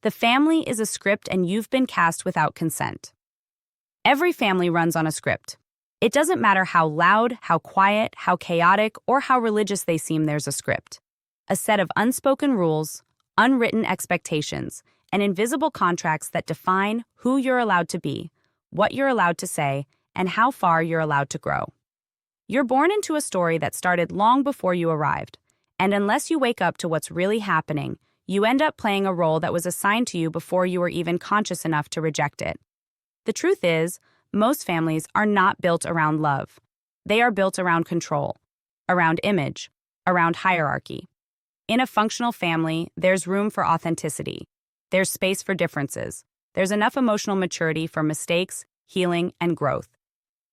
The family is a script and you've been cast without consent. Every family runs on a script. It doesn't matter how loud, how quiet, how chaotic, or how religious they seem, there's a script. A set of unspoken rules, unwritten expectations, and invisible contracts that define who you're allowed to be, what you're allowed to say, and how far you're allowed to grow. You're born into a story that started long before you arrived, and unless you wake up to what's really happening, you end up playing a role that was assigned to you before you were even conscious enough to reject it. The truth is, most families are not built around love. They are built around control, around image, around hierarchy. In a functional family, there's room for authenticity. There's space for differences. There's enough emotional maturity for mistakes, healing, and growth.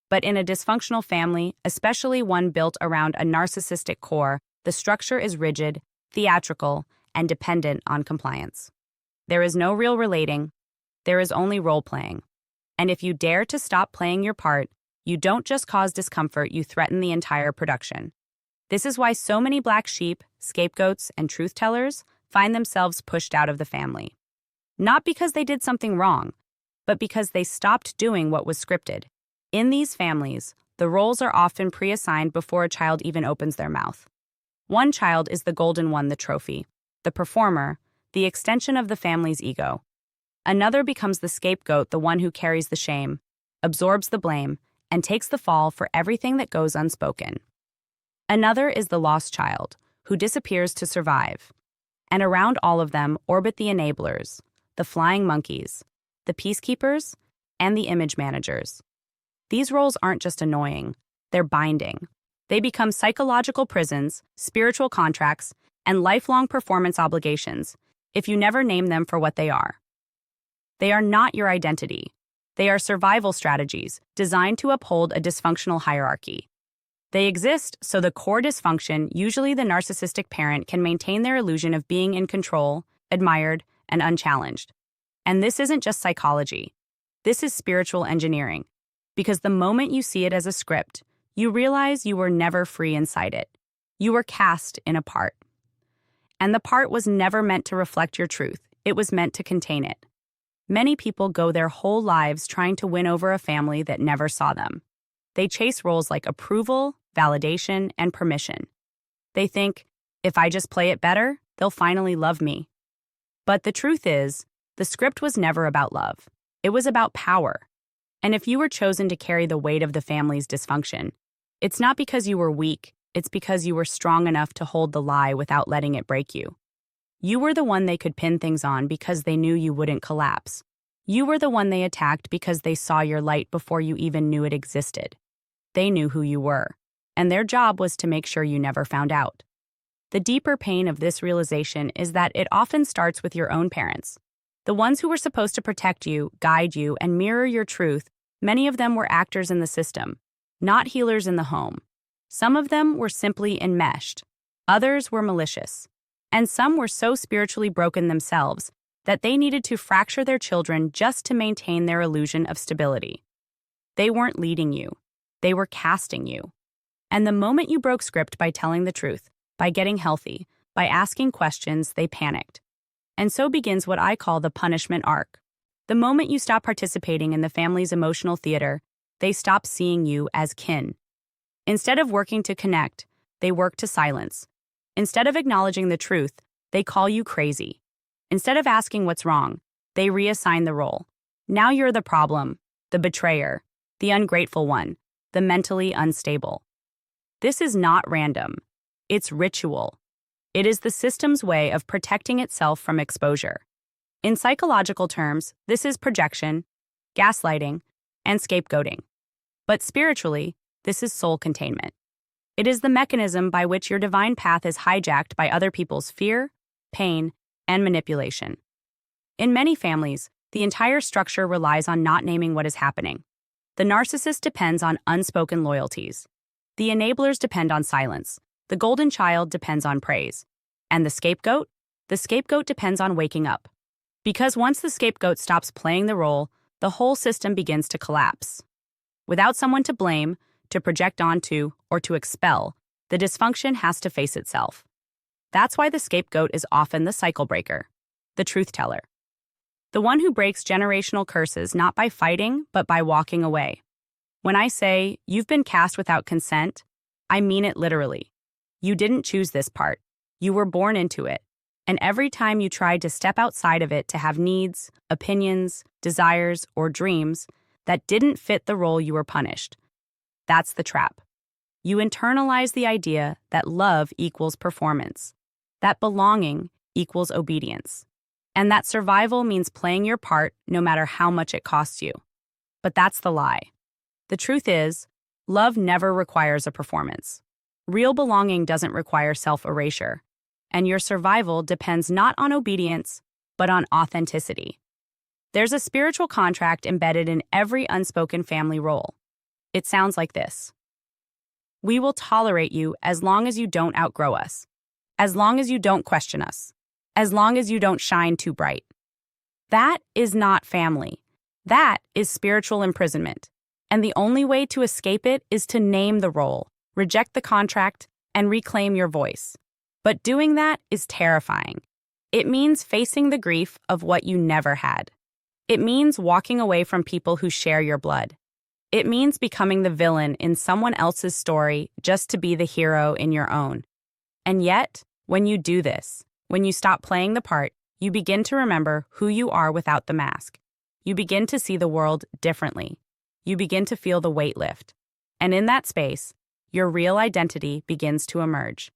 But in a dysfunctional family, especially one built around a narcissistic core, the structure is rigid, theatrical, and dependent on compliance. There is no real relating. There is only role-playing. And if you dare to stop playing your part, you don't just cause discomfort, you threaten the entire production. This is why so many black sheep, scapegoats, and truth-tellers find themselves pushed out of the family. Not because they did something wrong, but because they stopped doing what was scripted. In these families, the roles are often pre-assigned before a child even opens their mouth. One child is the golden one, the trophy, the performer, the extension of the family's ego. Another becomes the scapegoat, the one who carries the shame, absorbs the blame, and takes the fall for everything that goes unspoken. Another is the lost child, who disappears to survive. And around all of them orbit the enablers, the flying monkeys, the peacekeepers, and the image managers. These roles aren't just annoying, they're binding. They become psychological prisons, spiritual contracts, and lifelong performance obligations if you never name them for what they are. They are not your identity. They are survival strategies designed to uphold a dysfunctional hierarchy. They exist so the core dysfunction, usually the narcissistic parent, can maintain their illusion of being in control, admired, and unchallenged. And this isn't just psychology. This is spiritual engineering. Because the moment you see it as a script, you realize you were never free inside it. You were cast in a part. And the part was never meant to reflect your truth. It was meant to contain it. Many people go their whole lives trying to win over a family that never saw them. They chase roles like approval, validation, and permission. They think, if I just play it better, they'll finally love me. But the truth is, the script was never about love. It was about power. And if you were chosen to carry the weight of the family's dysfunction, it's not because you were weak, it's because you were strong enough to hold the lie without letting it break you. You were the one they could pin things on because they knew you wouldn't collapse. You were the one they attacked because they saw your light before you even knew it existed. They knew who you were, and their job was to make sure you never found out. The deeper pain of this realization is that it often starts with your own parents. The ones who were supposed to protect you, guide you, and mirror your truth. Many of them were actors in the system, not healers in the home. Some of them were simply enmeshed. Others were malicious. And some were so spiritually broken themselves that they needed to fracture their children just to maintain their illusion of stability. They weren't leading you. They were casting you. And the moment you broke script by telling the truth, by getting healthy, by asking questions, they panicked. And so begins what I call the punishment arc. The moment you stop participating in the family's emotional theater, they stop seeing you as kin. Instead of working to connect, they work to silence. Instead of acknowledging the truth, they call you crazy. Instead of asking what's wrong, they reassign the role. Now you're the problem, the betrayer, the ungrateful one, the mentally unstable. This is not random. It's ritual. It is the system's way of protecting itself from exposure. In psychological terms, this is projection, gaslighting, and scapegoating. But spiritually, this is soul containment. It is the mechanism by which your divine path is hijacked by other people's fear, pain, and manipulation. In many families, the entire structure relies on not naming what is happening. The narcissist depends on unspoken loyalties. The enablers depend on silence. The golden child depends on praise. And the scapegoat? The scapegoat depends on waking up. Because once the scapegoat stops playing the role, the whole system begins to collapse. Without someone to blame, to project onto, or to expel, the dysfunction has to face itself. That's why the scapegoat is often the cycle breaker, the truth teller. The one who breaks generational curses not by fighting, but by walking away. When I say, you've been cast without consent, I mean it literally. You didn't choose this part. You were born into it. And every time you tried to step outside of it to have needs, opinions, desires, or dreams that didn't fit the role, you were punished. That's the trap. You internalize the idea that love equals performance, that belonging equals obedience, and that survival means playing your part no matter how much it costs you. But that's the lie. The truth is, love never requires a performance. Real belonging doesn't require self-erasure, and your survival depends not on obedience, but on authenticity. There's a spiritual contract embedded in every unspoken family role. It sounds like this. We will tolerate you as long as you don't outgrow us, as long as you don't question us, as long as you don't shine too bright. That is not family. That is spiritual imprisonment. And the only way to escape it is to name the role, reject the contract, and reclaim your voice. But doing that is terrifying. It means facing the grief of what you never had. It means walking away from people who share your blood. It means becoming the villain in someone else's story just to be the hero in your own. And yet, when you do this, when you stop playing the part, you begin to remember who you are without the mask. You begin to see the world differently. You begin to feel the weight lift. And in that space, your real identity begins to emerge.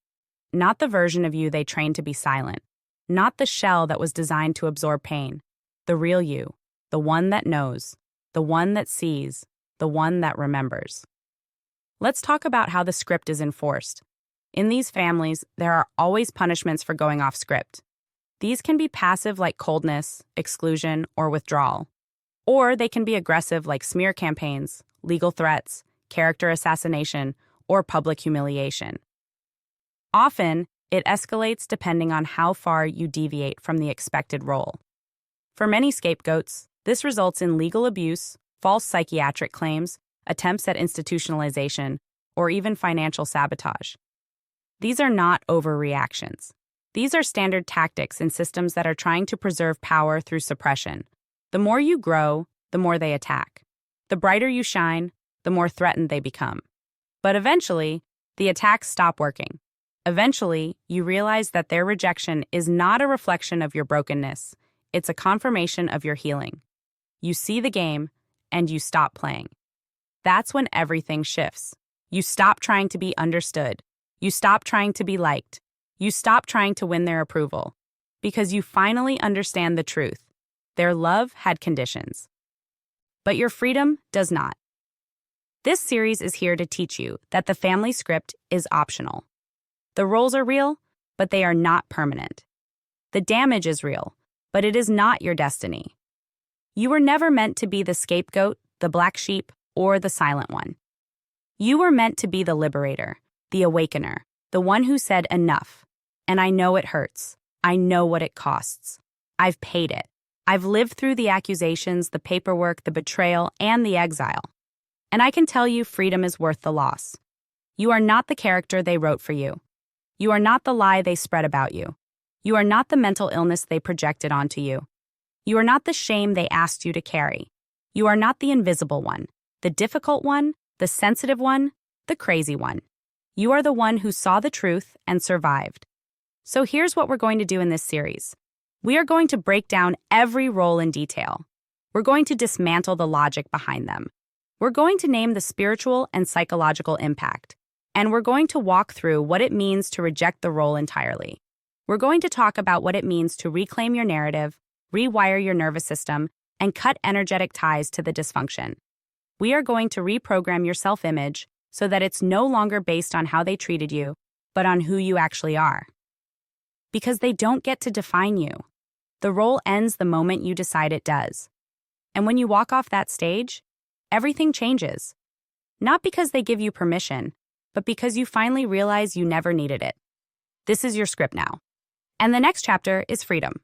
Not the version of you they trained to be silent. Not the shell that was designed to absorb pain. The real you. The one that knows. The one that sees. The one that remembers. Let's talk about how the script is enforced. In these families, there are always punishments for going off script. These can be passive like coldness, exclusion, or withdrawal. Or they can be aggressive like smear campaigns, legal threats, character assassination, or public humiliation. Often, it escalates depending on how far you deviate from the expected role. For many scapegoats, this results in legal abuse, false psychiatric claims, attempts at institutionalization, or even financial sabotage. These are not overreactions. These are standard tactics in systems that are trying to preserve power through suppression. The more you grow, the more they attack. The brighter you shine, the more threatened they become. But eventually, the attacks stop working. Eventually, you realize that their rejection is not a reflection of your brokenness. It's a confirmation of your healing. You see the game, and you stop playing. That's when everything shifts. You stop trying to be understood. You stop trying to be liked. You stop trying to win their approval. Because you finally understand the truth. Their love had conditions. But your freedom does not. This series is here to teach you that the family script is optional. The roles are real, but they are not permanent. The damage is real, but it is not your destiny. You were never meant to be the scapegoat, the black sheep, or the silent one. You were meant to be the liberator, the awakener, the one who said enough. And I know it hurts. I know what it costs. I've paid it. I've lived through the accusations, the paperwork, the betrayal, and the exile. And I can tell you freedom is worth the loss. You are not the character they wrote for you. You are not the lie they spread about you. You are not the mental illness they projected onto you. You are not the shame they asked you to carry. You are not the invisible one, the difficult one, the sensitive one, the crazy one. You are the one who saw the truth and survived. So here's what we're going to do in this series. We are going to break down every role in detail. We're going to dismantle the logic behind them. We're going to name the spiritual and psychological impact. And we're going to walk through what it means to reject the role entirely. We're going to talk about what it means to reclaim your narrative, rewire your nervous system, and cut energetic ties to the dysfunction. We are going to reprogram your self-image so that it's no longer based on how they treated you, but on who you actually are. Because they don't get to define you. The role ends the moment you decide it does. And when you walk off that stage, everything changes. Not because they give you permission, but because you finally realize you never needed it. This is your script now. And the next chapter is freedom.